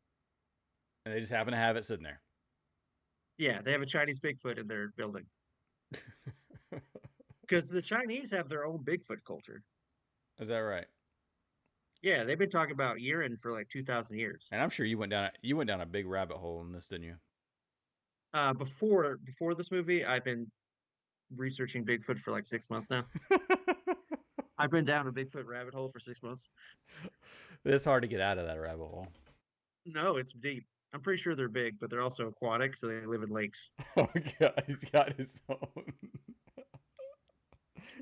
and they just happen to have it sitting there. Yeah, they have a Chinese Bigfoot in their building. Because the Chinese have their own Bigfoot culture. Is that right? Yeah, they've been talking about urine for like 2,000 years. And I'm sure you went down a big rabbit hole in this, didn't you? Before this movie, I've been researching Bigfoot for like 6 months now. I've been down a Bigfoot rabbit hole for 6 months. It's hard to get out of that rabbit hole. No, it's deep. I'm pretty sure they're big, but they're also aquatic, so they live in lakes. Oh god, he's got his own.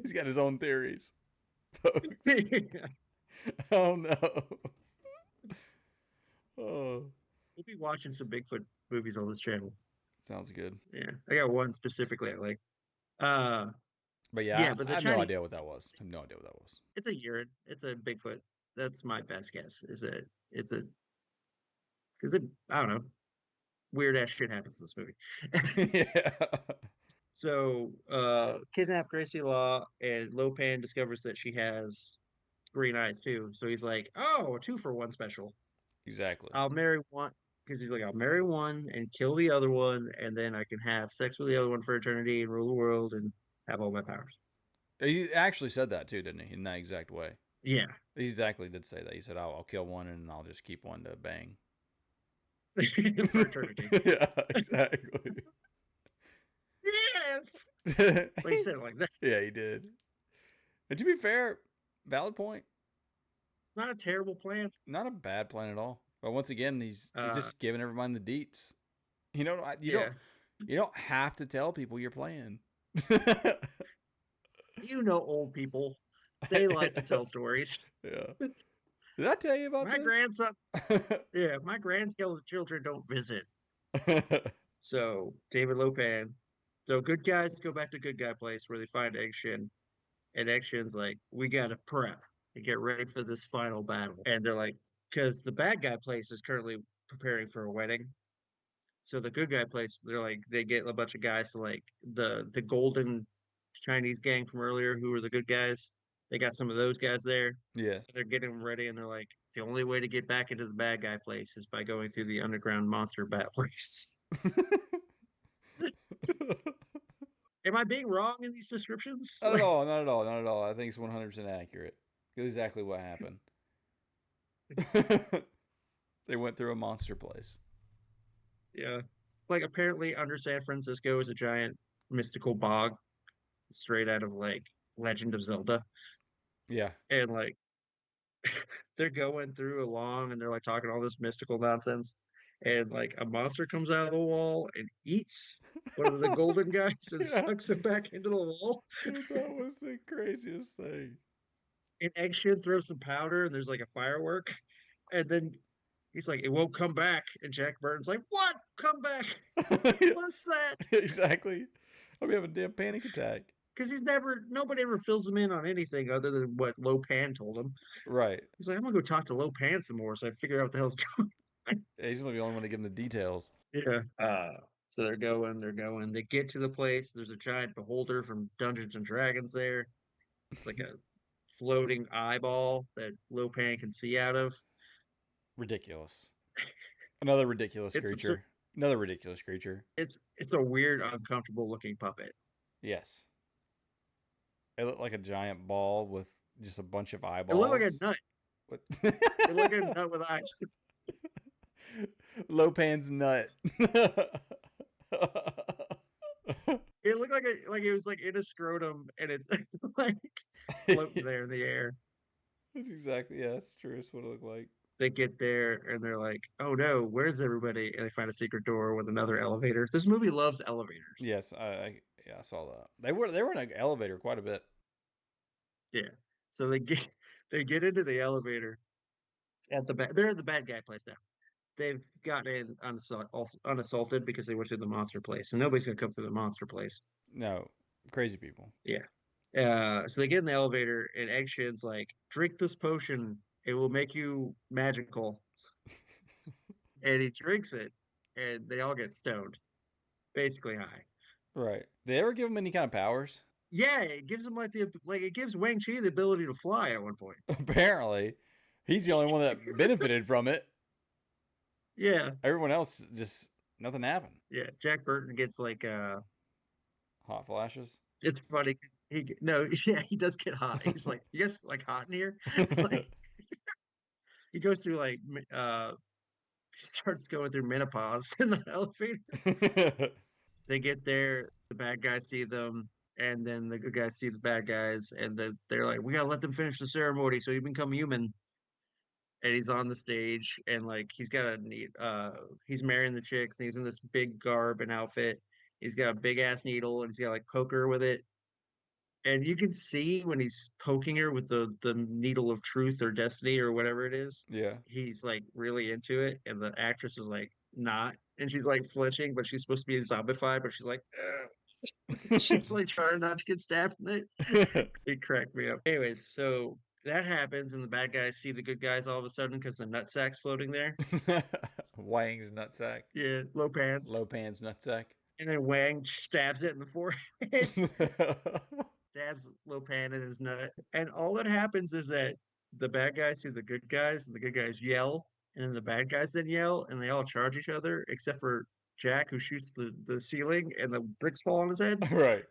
He's got his own theories, folks. Oh no. Oh, We'll be watching some Bigfoot movies on this channel. sounds good. Yeah, I got one specifically I like. Uh, But yeah, yeah, but I the have no idea Chinese, what that was. I have no idea what that was. it's a urine, it's a Bigfoot. That's my best guess. Is that it's a because it I don't know, weird ass shit happens in this movie. Yeah. So, kidnap Gracie Law, and Lopan discovers that she has green eyes too. So he's like, "Oh, a 2-for-1 special. Exactly. I'll marry one." Because he's like, "I'll marry one and kill the other one, and then I can have sex with the other one for eternity and rule the world and have all my powers." He actually said that too, didn't he? In that exact way. Yeah, He exactly did say that. He said, I'll kill one and I'll just keep one to bang. for eternity. Yeah, exactly. Yes, like you said it like that. Yeah, he did. And to be fair, valid point. It's not a terrible plan. Not a bad plan at all. But once again, he's Uh, just giving everyone the deets. You know, yeah, you don't have to tell people you're playing. old people, they like to tell stories. Yeah. Did I tell you about My this? grandson, yeah, my grandchildren don't visit. So David Lopan. So good guys go back to good guy place where they find Egg Shin, and Egg Shin's like, "We gotta prep and get ready for this final battle." And they're like, because the bad guy place is currently preparing for a wedding. So the good guy place, they're like, they get a bunch of guys to like the golden Chinese gang from earlier who were the good guys. They got some of those guys there. Yes. They're getting them ready, and they're like, the only way to get back into the bad guy place is by going through the underground monster bat place. Am I being wrong in these descriptions? Not at all. Not at all. Not at all. I think it's 100% accurate. Exactly what happened. They went through a monster place. Yeah. Like apparently under San Francisco is a giant mystical bog straight out of like Legend of Zelda. Yeah. And like they're going through along and they're like talking all this mystical nonsense. And like a monster comes out of the wall and eats one of the golden guys and Yeah. sucks him back into the wall. That was the craziest thing. And Egg Shin throws some powder and there's like a firework. And then he's like, it won't come back. And Jack Burton's like, what? Come back. What's that? Exactly. I'll be having a damn panic attack. Because nobody ever fills him in on anything other than what Lopan told him. Right. He's like, I'm gonna go talk to Lopan some more, so I figure out what the hell's going on. Yeah, he's gonna be the only one to give him the details. Yeah. So they're going. They get to the place. There's a giant beholder from Dungeons and Dragons there. It's like a floating eyeball that Lopan can see out of. Ridiculous. Another ridiculous It's creature. Another ridiculous creature. it's a weird, uncomfortable looking puppet. Yes. It looked like a giant ball with just a bunch of It eyeballs. looked like a nut. What? It looked like a nut with eyes. Lopan's nut. It looked like it was like in a scrotum and it like floating there in the air. That's exactly, yeah, that's true. That's what it looked like. They get there and they're like, "Oh no, where's everybody?" And they find a secret door with another elevator. This movie loves elevators. Yes, yeah, I saw that. They were in an elevator quite a bit. Yeah. So they get into the elevator at they're at the bad guy place now. They've gotten in unassaulted because they went to the monster place, and nobody's gonna come through the monster place. No, crazy people. Yeah. So they get in the elevator, and Egg Shin's like, "Drink this potion; it will make you magical." And he drinks it, and they all get stoned, basically high. Right. Did they ever give him any kind of powers? Yeah, it gives him it gives Wang Chi the ability to fly at one point. Apparently, he's the only one that benefited from it. Yeah, Everyone else just nothing happened. yeah. Jack Burton gets like Hot flashes. it's funny 'cause he does get hot. He's like, you guys like hot in here? Like he goes through like he starts going through menopause in the elevator. They get there, the bad guys see them, and then the good guys see the bad guys, and they're like, we gotta let them finish the ceremony so you become human. And he's on the stage, and like he's got a neat he's marrying the chicks, and he's in this big garb and outfit. He's got a big ass needle, and he's got like poker with it. And you can see when he's poking her with the needle of truth or destiny or whatever it is, Yeah. he's like really into it, and the actress is like not, and she's like flinching, but she's supposed to be zombified, but she's like, she's like trying not to get stabbed in it. It cracked me up. Anyways, so that happens, and the bad guys see the good guys all of a sudden because the nutsack's floating there. Wang's nutsack. Yeah, low pants. Lopan's nutsack. And then Wang stabs it in the forehead, stabs Lopan in his nut. And all that happens is that the bad guys see the good guys, and the good guys yell, and then the bad guys then yell, and they all charge each other, except for Jack, who shoots the ceiling, and the bricks fall on his head, and Right.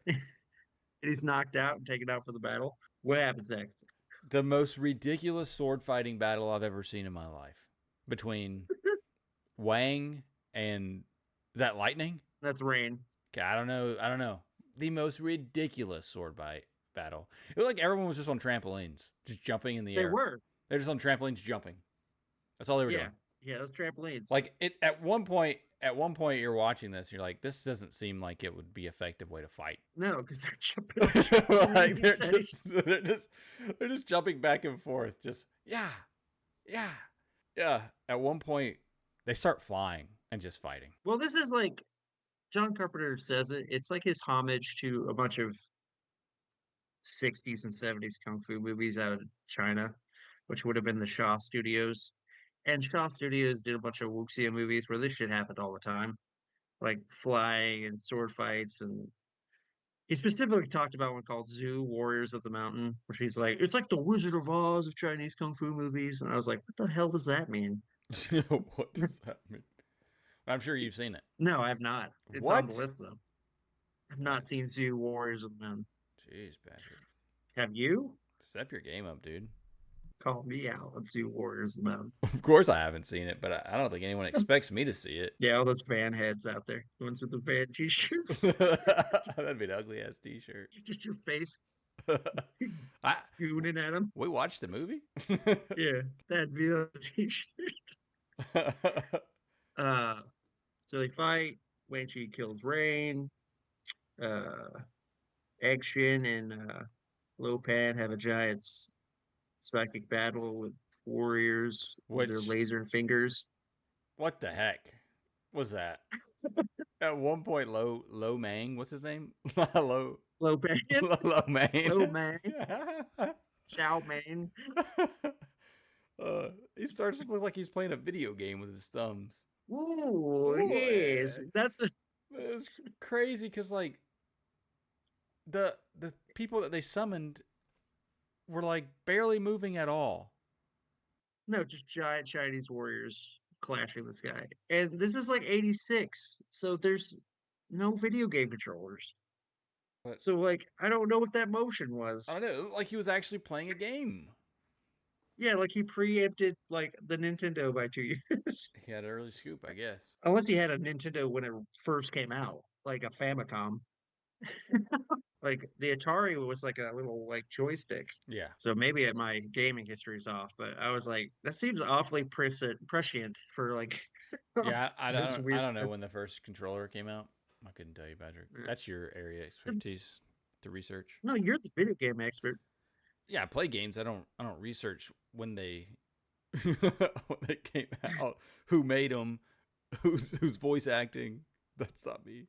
he's knocked out and taken out for the battle. What happens next? The most ridiculous sword fighting battle I've ever seen in my life between Wang and is that Lightning? That's Rain. Okay, I don't know. The most ridiculous sword fight battle. It looked like everyone was just on trampolines, just jumping in the They air. were. They're just on trampolines jumping. That's all they were Yeah. doing. Yeah, those trampolines. Like it at one point you're watching this, you're like, this doesn't seem like it would be an effective way to fight. No, because they're jumping. On Like trampolines. they're just jumping back and forth, just yeah. At one point, they start flying and just fighting. Well, this is like John Carpenter says it. It's like his homage to a bunch of 60s and 70s kung fu movies out of China, which would have been the Shaw Studios. And Shaw Studios did a bunch of wuxia movies where this shit happened all the time, like flying and sword fights. And he specifically talked about one called Zoo Warriors of the Mountain, which he's like, it's like the Wizard of Oz of Chinese kung fu movies. And I was like, what the hell does that mean? What does that mean? I'm sure you've seen it. No, I have not. It's on the list though. I've not seen Zoo Warriors of the Mountain. Jeez, Patrick. Have you? Step your game up, dude. Call me out. Let's Zoo Warriors of the Mountain. Of course I haven't seen it, but I don't think anyone expects me to see it. Yeah, all those fan heads out there. The ones with the fan t-shirts. That'd be an ugly ass t-shirt. Just your face I gooning at them. we watched the movie. Yeah, that video t-shirt. So they fight. When she kills Rain, Egg Shin and Lopan have a giant psychic battle with warriors with their Which- laser fingers. What the heck was that? At one point, Lo Mang, what's his name? Lo Lopan, Lo Mang. Lo Mang, Chow Mein. He starts to look like he's playing a video game with his thumbs. Ooh, yes, that's the. It's crazy because like the people that they summoned were like barely moving at all. No, just giant Chinese warriors clashing this guy. And this is like 86, so there's no video game controllers. But- So like I don't know what that motion was. I don't know, it looked like he was actually playing a game. Yeah, like he preempted like the Nintendo by 2 years. He had an early scoop, I guess. Unless he had a Nintendo when it first came out, like a Famicom. Like the Atari was like a little like joystick. Yeah. So maybe my gaming history is off, but I was like, that seems awfully prescient for like. Yeah, I That's don't, weird. I don't know That's- when the first controller came out. I couldn't tell you, Patrick. Yeah. That's your area expertise to research. No, you're the video game expert. Yeah, I play games. I don't research when they when they came out, who made them, who's voice acting. That's not me.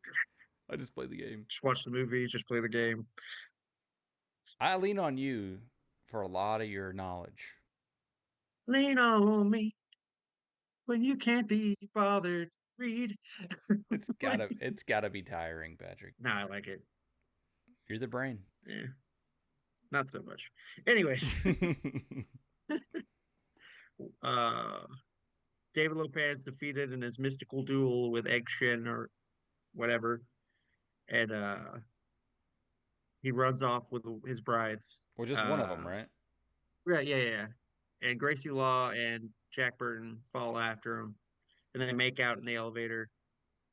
I just play the game. Just watch the movie, just play the game. I lean on you for a lot of your knowledge. Lean on me when you can't be bothered to read. It's gotta be tiring, Patrick. No, I like it. You're the brain. Yeah, not so much. Anyways, David Lopez defeated in his mystical duel with Egg Shin or whatever, and he runs off with his brides. Well, just one of them, right? Right, yeah. And Gracie Law and Jack Burton follow after him, and they make out in the elevator.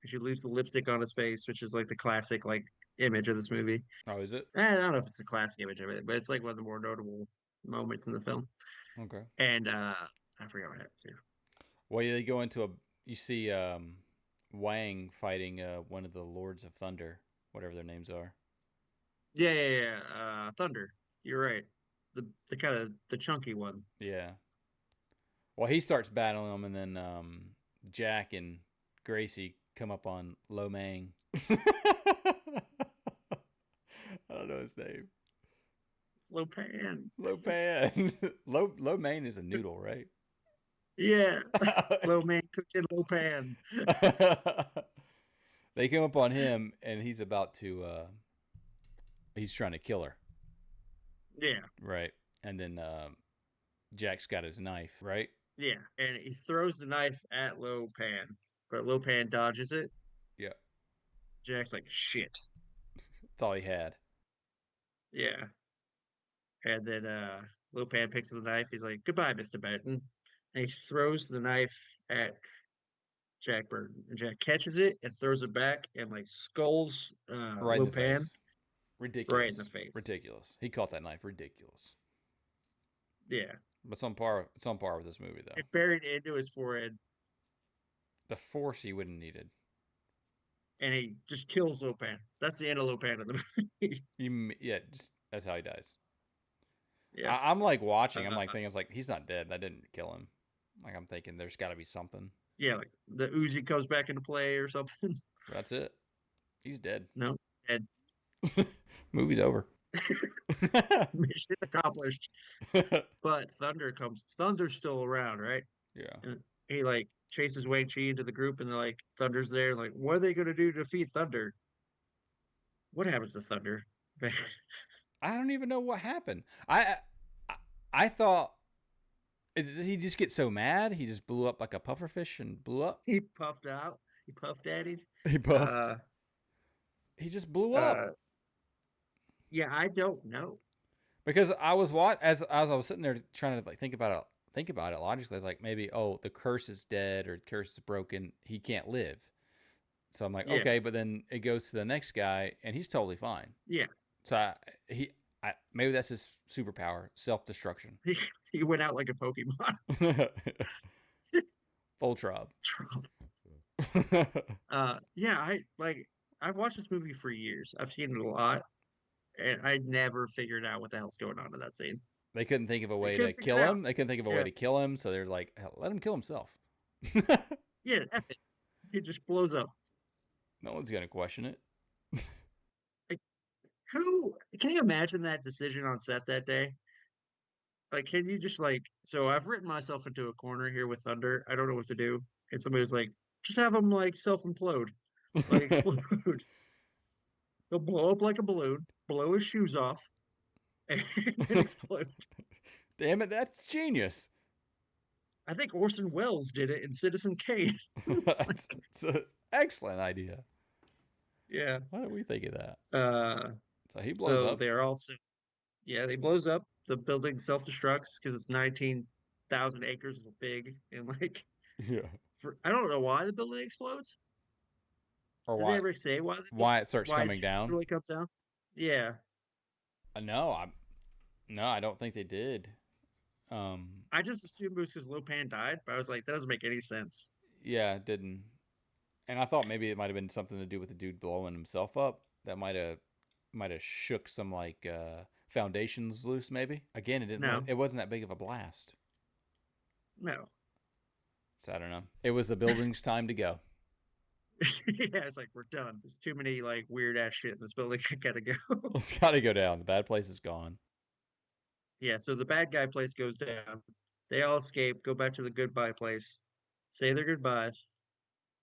And she leaves the lipstick on his face, which is like the classic like image of this movie. Oh, is it? I don't know if it's a classic image of it, but it's like one of the more notable moments in the film. Okay. And I forgot what happened too. Well, they go into you see Wang fighting one of the Lords of Thunder, whatever their names are. Yeah. Thunder. You're right. The kind of the chunky one. Yeah. Well, he starts battling them, and then Jack and Gracie come up on Lo Mang. I don't know his name. Slow pan. Lo Pan. Lo Mein is a noodle, right? Yeah. Low man cooking low pan. They come up on him, and he's about to. He's trying to kill her, Yeah. right? And then Jack's got his knife, right? Yeah. And he throws the knife at low pan, but low pan dodges it. Yeah. Jack's like, shit. That's all he had. Yeah. And then low pan picks up the knife. He's like, goodbye, Mr. Benton. And he throws the knife at Jack Burton. And Jack catches it and throws it back and like skulls Right in the Lopan face. Ridiculous. right in the face. Ridiculous. He caught that knife ridiculous. Yeah. But it's on par with this movie though. It buried into his forehead The force he wouldn't needed. and he just kills Lopan. That's the end of Lopan in the movie. Yeah, just that's how he dies. Yeah. I'm like watching. I'm like thinking, I was like, he's not dead. That didn't kill him. Like I'm thinking, there's got to be something. Yeah, like the Uzi comes back into play or something. That's it. He's dead. No, dead. Movie's over. Mission accomplished. But Thunder comes. Thunder's still around, right? Yeah. And he like chases Wang Chi into the group, and they're like, Thunder's there. Like, what are they gonna do to defeat Thunder? What happens to Thunder? I don't even know what happened. I thought, did he just get so mad? He just blew up like a pufferfish and blew up. He puffed out. He puffed at it. He puffed. He just blew up. Yeah, I don't know. Because I was as I was sitting there trying to like think about it logically. I was like, maybe the curse is dead or the curse is broken. He can't live. So I'm like, Yeah. okay, but then it goes to the next guy and he's totally fine. Yeah. So maybe that's his superpower, self-destruction. He went out like a Pokemon. Voltrob. Trump. Yeah, I've watched this movie for years. I've seen it a lot, and I never figured out what the hell's going on in that scene. They couldn't think of a way couldn't to figure kill it out. him. They couldn't think of a way to kill him, so they're like, hell, let him kill himself. Yeah, F it. It just blows up. No one's gonna question it. Who can you imagine that decision on set that day? Like, can you just like? So I've written myself into a corner here with Thunder. I don't know what to do, and somebody was like, just have him like self implode, like explode. He'll blow up like a balloon, blow his shoes off, and explode. Damn it, that's genius. I think Orson Welles did it in Citizen Kane. It's an excellent idea. Yeah. Why didn't we think of that? So he blows So up. they're also, yeah, they blows up. The building self destructs because it's 19,000 acres of big and like Yeah. I don't know why the building explodes. Or Did why? they ever say why? Why it starts Why coming down? really comes down? Yeah. No, I don't think they did. I just assumed it was because Lopan died, but I was like, that doesn't make any sense. Yeah, it didn't. And I thought maybe it might have been something to do with the dude blowing himself up. That might have shook some like foundations loose. Maybe again, it didn't. No. It wasn't that big of a blast. No. So I don't know. It was the building's time to go. Yeah, it's like we're done. There's too many like weird ass shit in this building. I gotta go. It's got to go down. The bad place is gone. Yeah, so the bad guy place goes down. They all escape, go back to the goodbye place, say their goodbyes,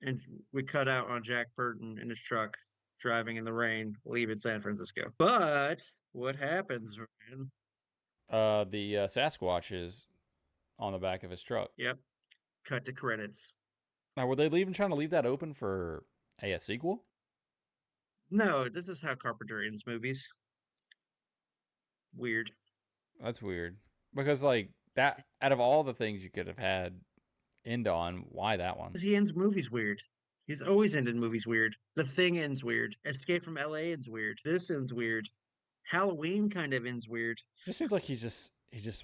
and we cut out on Jack Burton in his truck driving in the rain, leaving San Francisco. But what happens, man? The Sasquatch is on the back of his truck. Yep. Cut to credits. Now, were they trying to leave that open for a sequel? No, this is how Carpenter ends movies. Weird. That's weird. Because like that, out of all the things you could have had end on, why that one? Because he ends movies weird. He's always ended movies weird. The Thing ends weird. Escape from LA ends weird. This ends weird. Halloween kind of ends weird. It seems like he just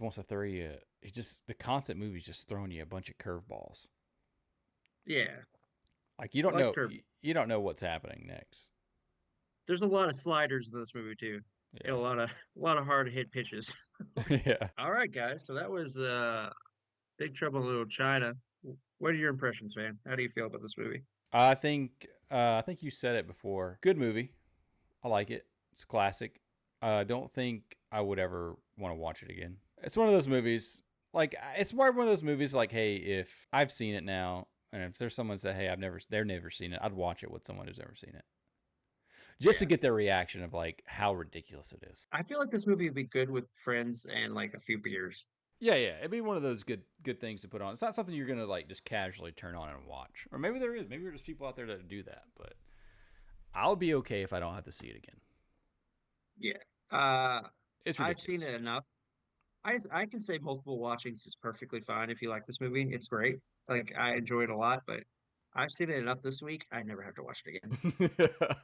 wants to throw you. The constant movie's just throwing you a bunch of curveballs. Yeah. Like you don't Likes know curve. you don't know what's happening next. There's a lot of sliders in this movie too. a lot of hard hit pitches. Yeah. All right, guys. So that was Big Trouble in Little China. What are your impressions, man? How do you feel about this movie? I think you said it before. Good movie. I like it. It's a classic. Don't think I would ever want to watch it again. It's one of those movies. Like it's more one of those movies. Like, hey, if I've seen it now, and if there's someone say, hey, they've never seen it, I'd watch it with someone who's never seen it, just to Yeah. get their reaction of like how ridiculous it is. I feel like this movie would be good with friends and like a few beers. Yeah, yeah, it'd be one of those good things to put on. It's not something you're gonna like just casually turn on and watch, or maybe there is. Maybe there's people out there that do that, but I'll be okay if I don't have to see it again. Yeah. Uh, It's I've seen ridiculous. it enough. I can say multiple watchings is perfectly fine if you like this movie. It's great. Like I enjoy it a lot, but I've seen it enough this week. I never have to watch it again.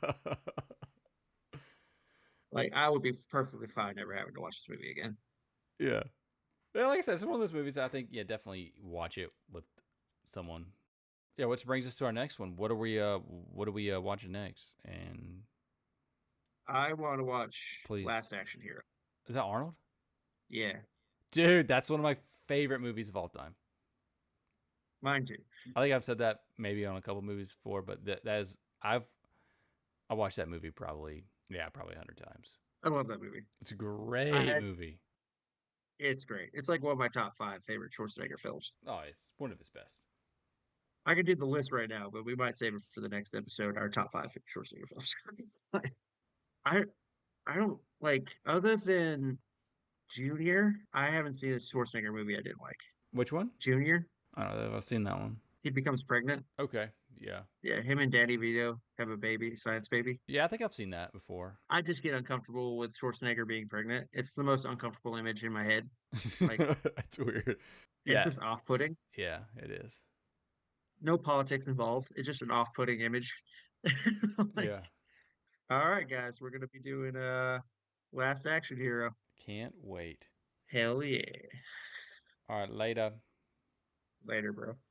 Like I would be perfectly fine never having to watch this movie again. Yeah. Yeah, like I said, it's one of those movies I think, yeah, definitely watch it with someone. Yeah, which brings us to our next one. What are we watching next? And I want to watch please, Last Action Hero. is that Arnold? Yeah, Dude, that's one of my favorite movies of all time. mine too. I think I've said that maybe on a couple movies before, but that is I watched that movie probably 100 times. I love that movie. It's a I great had movie. It's great. It's like one of my top five favorite Schwarzenegger films. Oh, it's one of his best. I could do the list right now, but we might save it for the next episode. Our top five Schwarzenegger films. I I don't like other than Junior. I haven't seen a Schwarzenegger movie I didn't like. Which one? Junior, I don't know if I've seen that one. he becomes pregnant. Okay, yeah, Yeah, him and Danny Vito have a baby, science baby. yeah. I think I've seen that before. I just get uncomfortable with Schwarzenegger being pregnant. It's the most uncomfortable image in my head. Like That's weird. it's Yeah, just off-putting. yeah, it is. No politics involved. It's just an off-putting image. Like, Yeah, all right, guys, we're gonna be doing Last Action Hero. can't wait. Hell yeah. All right, later. Later, bro.